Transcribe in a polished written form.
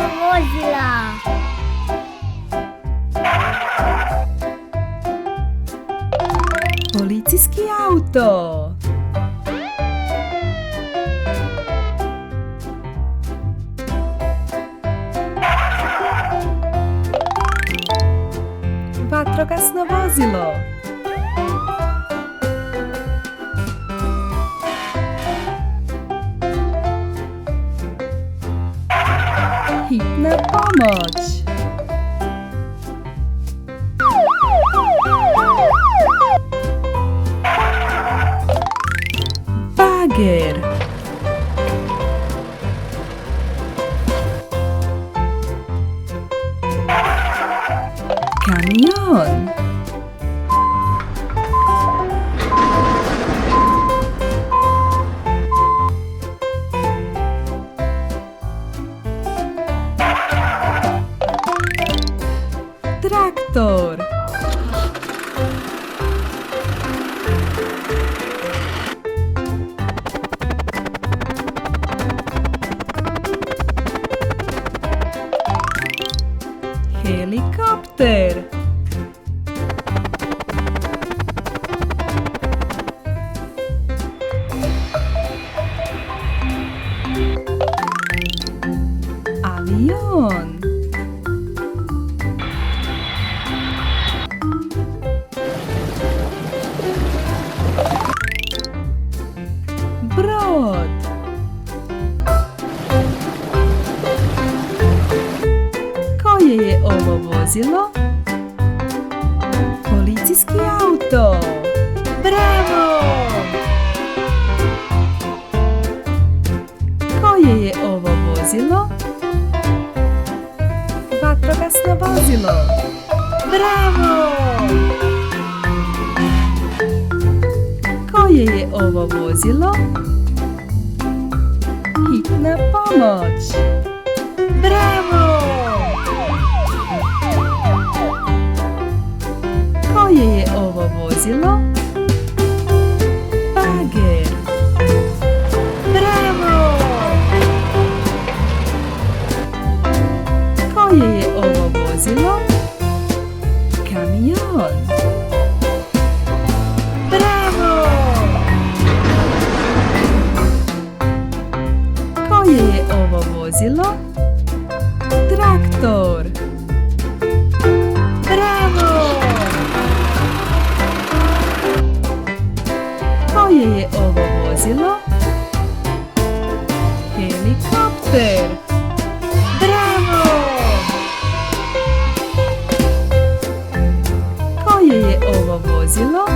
vozila. Policijski auto. Vatrogasno vozilo. Hitna pomoć. Bager. Kamion. Traktor. Helikopter. Avion. Brod. Koje je ovo vozilo? Policijski auto. Bravo! Koje je ovo vozilo? Vatrogasno vozilo. Bravo! Koje je ovo vozilo? Hitna pomoć. Bravo! Koje je ovo vozilo? Bager. Bravo! Koje je ovo vozilo? Kamion. Bravo! Koje je ovo vozilo? Traktor. Bravo! Koje je ovo vozilo? Helikopter. Bravo! Koje je ovo vozilo?